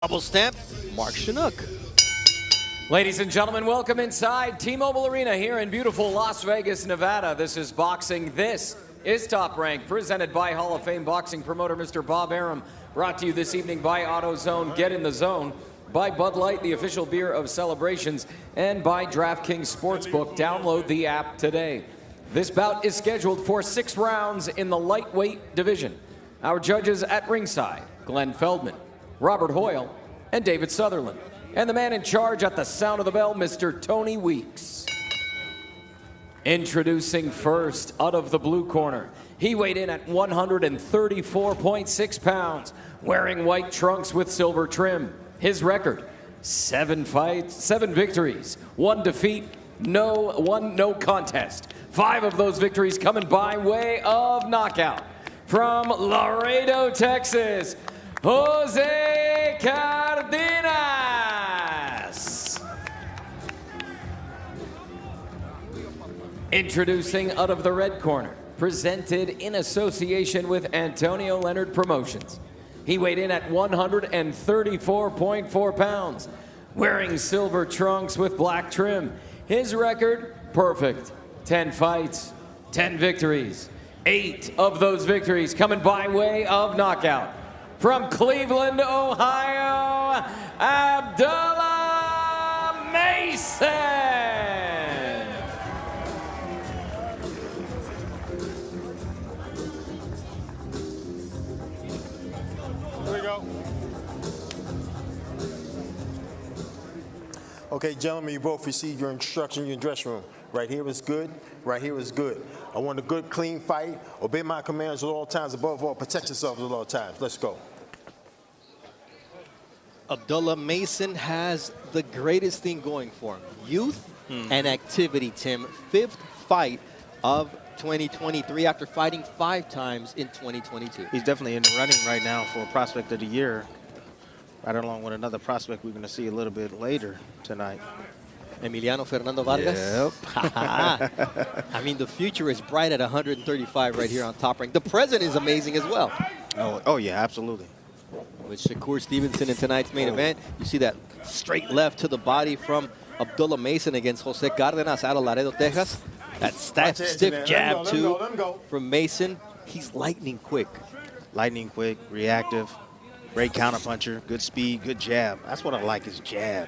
Double stamp, Mark Chinook. Ladies and gentlemen, welcome inside T-Mobile Arena here in beautiful Las Vegas, Nevada. This is boxing. This is Top Rank, presented by Hall of Fame boxing promoter Mr. Bob Arum. Brought to you this evening by AutoZone. Get in the zone. By Bud Light, the official beer of celebrations, and by DraftKings Sportsbook. Download the app today. This bout is scheduled for 6 rounds in the lightweight division. Our judges at ringside, Glenn Feldman, Robert Hoyle, and David Sutherland. And the man in charge at the sound of the bell, Mr. Tony Weeks. Introducing first, out of the blue corner. He weighed in at 134.6 pounds, wearing white trunks with silver trim. His record, 7 fights, 7 victories, 1 defeat, no contest. 5 of those victories coming by way of knockout. From Laredo, Texas, Jose Cardenas. Introducing out of the red corner, presented in association with Antonio Leonard Promotions. He weighed in at 134.4 pounds, wearing silver trunks with black trim. His record, perfect. 10 fights, 10 victories. 8 of those victories coming by way of knockout. From Cleveland, Ohio, Abdullah Mason. Here we go. Okay, gentlemen, you both received your instruction in your dressing room. Right here is good, right here is good. I want a good, clean fight. Obey my commands at all times. Above all, protect yourselves at all times. Let's go. Abdullah Mason has the greatest thing going for him. Youth and activity, Tim. 5th fight of 2023 after fighting 5 times in 2022. He's definitely in the running right now for Prospect of the Year, right along with another prospect we're going to see a little bit later tonight. Emiliano Fernando Vargas. Yep. I mean, the future is bright at 135 right here on Top Rank. The present is amazing as well. Oh yeah, absolutely. With Shakur Stevenson in tonight's main event, you see that straight left to the body from Abdullah Mason against Jose Cardenas out of Laredo, Texas. That stiff jab, too, from Mason. He's lightning quick. Lightning quick, reactive, great counterpuncher, good speed, good jab. That's what I like, is jab.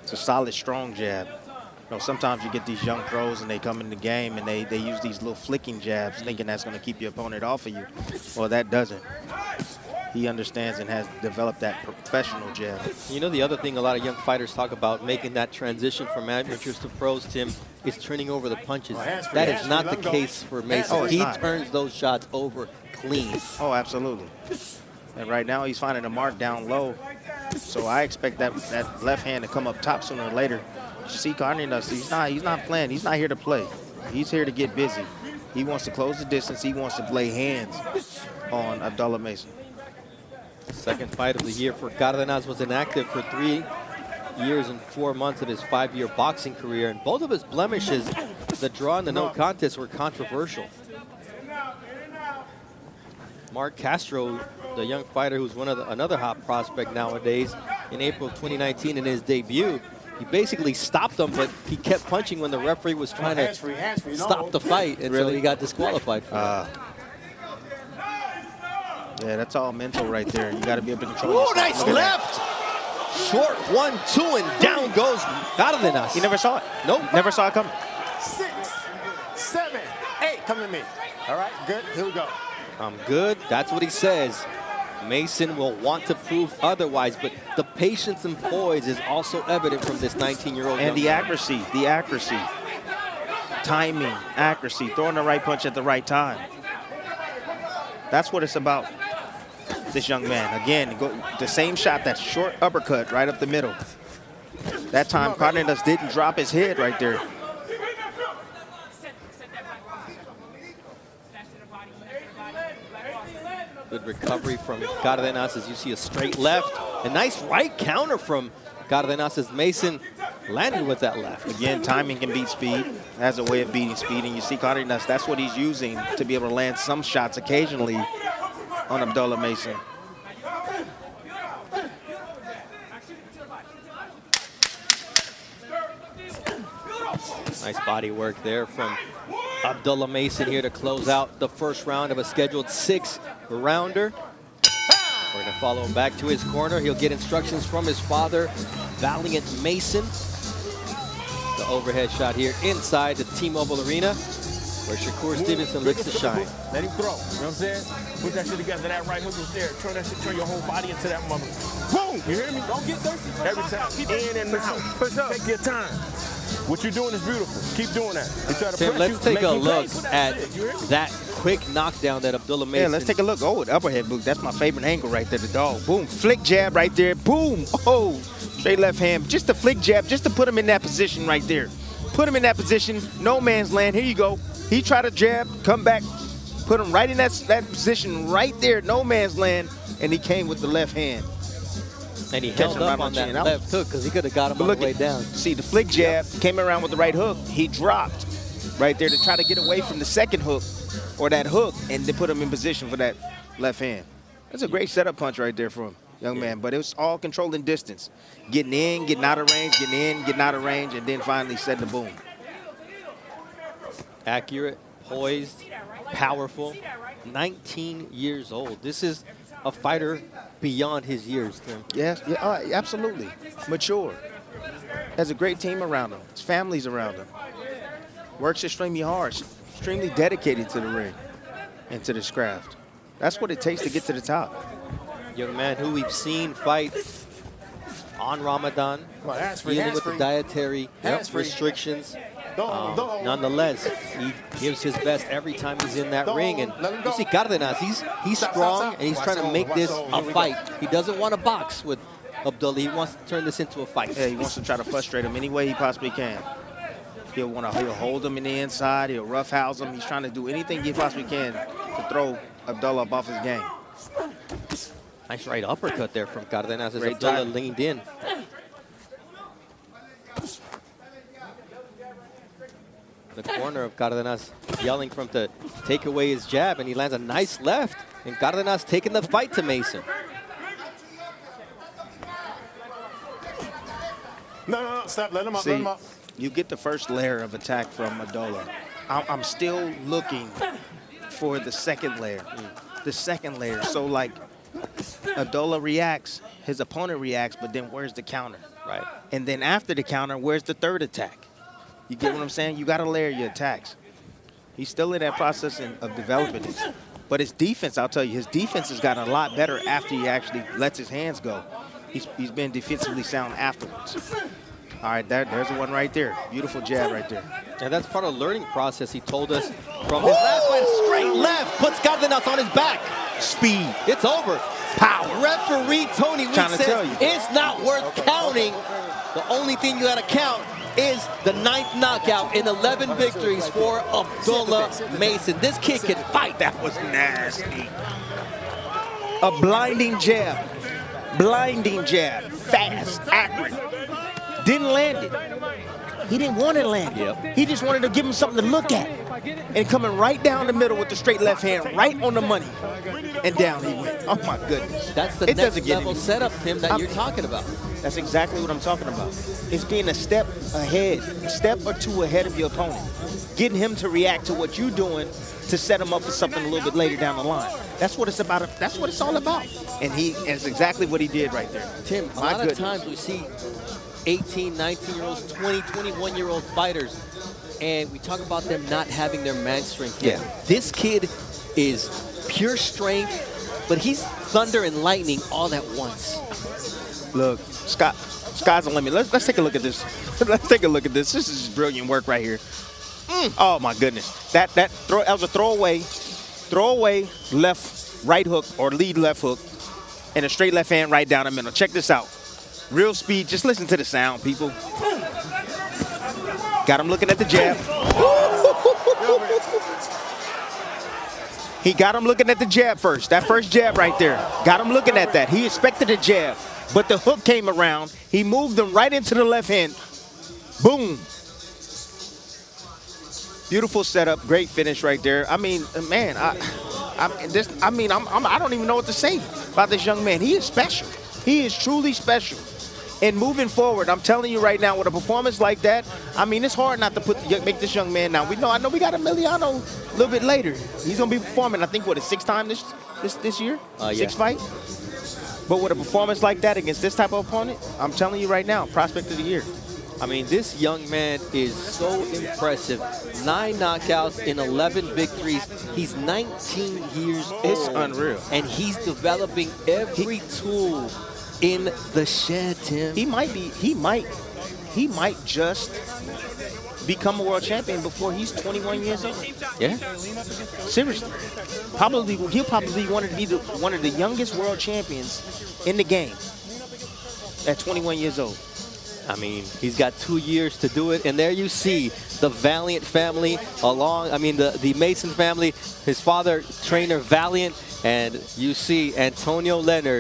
It's a solid, strong jab. You know, sometimes you get these young pros and they come in the game and they use these little flicking jabs thinking that's going to keep your opponent off of you. Well, that doesn't. He understands and has developed that professional jab. You know, the other thing a lot of young fighters talk about, making that transition from amateurs to pros, Tim, is turning over the punches. That is not the case for Mason. He turns those shots over clean. Oh, absolutely. And right now he's finding a mark down low. So I expect that left hand to come up top sooner or later. See Cardenas, he's not playing. He's not here to play. He's here to get busy. He wants to close the distance. He wants to lay hands on Abdullah Mason. Second fight of the year for Cardenas. Was inactive for 3 years and 4 months of his 5-year boxing career. And both of his blemishes, the draw and the no contest, were controversial. Mark Castro, the young fighter who's another hot prospect nowadays, in April of 2019 in his debut, he basically stopped him, but he kept punching when the referee was trying to stop the fight, and so he got disqualified for that. Yeah, that's all mental right there. You got to be able to control yourself. Oh, nice left! Short 1-2, and down goes Cardenas. He never saw it. Nope. Never saw it coming. 6, 7, 8. Come to me. All right, good. Here we go. I'm good. That's what he says. Mason will want to prove otherwise, but the patience and poise is also evident from this 19-year-old. And the accuracy, timing, accuracy, throwing the right punch at the right time. That's what it's about, this young man. Again, the same shot, that short uppercut right up the middle. That time, Cardenas didn't drop his head right there. Good recovery from Cardenas as you see a straight left. A nice right counter from Cardenas as Mason landed with that left. Again, timing can beat speed. Has a way of beating speed, and you see Cardenas, that's what he's using to be able to land some shots occasionally on Abdullah Mason. Nice body work there from Abdullah Mason here to close out the first round of a scheduled 6-rounder. We're going to follow him back to his corner. He'll get instructions from his father, Valiant Mason. The overhead shot here inside the T-Mobile Arena, where Shakur Stevenson looks to shine. Let him throw. You know what I'm saying? Put that shit together. That right hook is there. Turn that shit, turn your whole body into that mother. Boom! You hear me? Don't get thirsty. Every time. In and out. Push up. Take your time. What you're doing is beautiful. Keep doing that. Tim, let's take a look at that quick knockdown that Abdullah Mason. Yeah, let's take a look. Oh, the upperhead boot. That's my favorite angle right there, the dog. Boom, flick jab right there. Boom. Oh, straight left hand. Just a flick jab, just to put him in that position right there. Put him in that position. No man's land. Here you go. He tried to jab, come back, put him right in that position right there. No man's land. And he came with the left hand. And he held up on that left hook because he could have got him on the way down. See, the flick jab came around with the right hook. He dropped right there to try to get away from the second hook or that hook and then put him in position for that left hand. That's a great setup punch right there for him, young man. But it was all controlling distance. Getting in, getting out of range, getting in, getting out of range, and then finally setting the boom. Accurate, poised, powerful, 19 years old. This is a fighter beyond his years, Tim. Yes, yeah, absolutely. Mature. Has a great team around him. His family's around him. Works extremely hard, extremely dedicated to the ring and to this craft. That's what it takes to get to the top. Young man who we've seen fight on Ramadan, dealing with the dietary restrictions. Nonetheless, he gives his best every time he's in that ring. And you see Cardenas, he's strong and he's trying to make this a fight. He doesn't want to box with Abdullah. He wants to turn this into a fight. Yeah, he wants to try to frustrate him any way he possibly can. He'll hold him in the inside. He'll roughhouse him. He's trying to do anything he possibly can to throw Abdullah off his game. Nice right uppercut there from Cardenas as Abdullah leaned in. The corner of Cardenas yelling for him to take away his jab, and he lands a nice left. And Cardenas taking the fight to Mason. No, stop. Let him up. See, let him up. You get the first layer of attack from Abdullah. I'm still looking for the second layer. The second layer. So, like, Abdullah reacts, his opponent reacts, but then where's the counter? Right. And then after the counter, where's the third attack? You get what I'm saying? You got to layer your attacks. He's still in that process of developing it. But his defense, I'll tell you, his defense has gotten a lot better after he actually lets his hands go. He's been defensively sound afterwards. All right, there's the one right there. Beautiful jab right there. And that's part of the learning process. He told us from his last fight, straight left, puts Cardenas on his back. Speed. It's over. Power. Referee Tony Weeks says it's not worth counting. The only thing you got to count is the 9th knockout in 11 victories for Abdullah Mason. This kid can fight. That was nasty. A blinding jab. Blinding jab. Fast, accurate. Didn't land it. He didn't want to land it. Yep. He just wanted to give him something to look at. And coming right down the middle with the straight left hand, right on the money. And down he went. Oh, my goodness. That's the next level setup, Tim, that you're talking about. That's exactly what I'm talking about. It's being a step ahead, a step or two ahead of your opponent. Getting him to react to what you're doing to set him up for something a little bit later down the line. That's what it's about. That's what it's all about. And it's exactly what he did right there. Tim, a lot of times we see 18, 19-year-olds, 20, 21-year-old fighters, and we talk about them not having their man strength yet. Yeah. This kid is pure strength, but he's thunder and lightning all at once. Look, sky's the limit. Let's take a look at this. Let's take a look at this. This is brilliant work right here. Oh my goodness. That was a throwaway left right hook or lead left hook, and a straight left hand right down the middle. Check this out. Real speed. Just listen to the sound, people. Got him looking at the jab. He got him looking at the jab first. That first jab right there. Got him looking at that. He expected a jab, but the hook came around. He moved him right into the left hand. Boom. Beautiful setup. Great finish right there. I mean, man, I don't even know what to say about this young man. He is special. He is truly special. And moving forward, I'm telling you right now, with a performance like that, I mean, it's hard not to make this young man now. I know we got Emiliano a little bit later. He's going to be performing, I think, what, his 6th time this year? Yeah. 6th fight? But with a performance like that against this type of opponent, I'm telling you right now, prospect of the year. I mean, this young man is so impressive. 9 knockouts in 11 victories. He's 19 years old. It's unreal. And he's developing every tool in the shed, Tim. He might just become a world champion before he's 21 years old. Yeah. Seriously. He'll probably want to be one of the youngest world champions in the game at 21 years old. I mean, he's got 2 years to do it. And there you see the Valiant family the Mason family, his father, trainer Valiant, and you see Antonio Leonard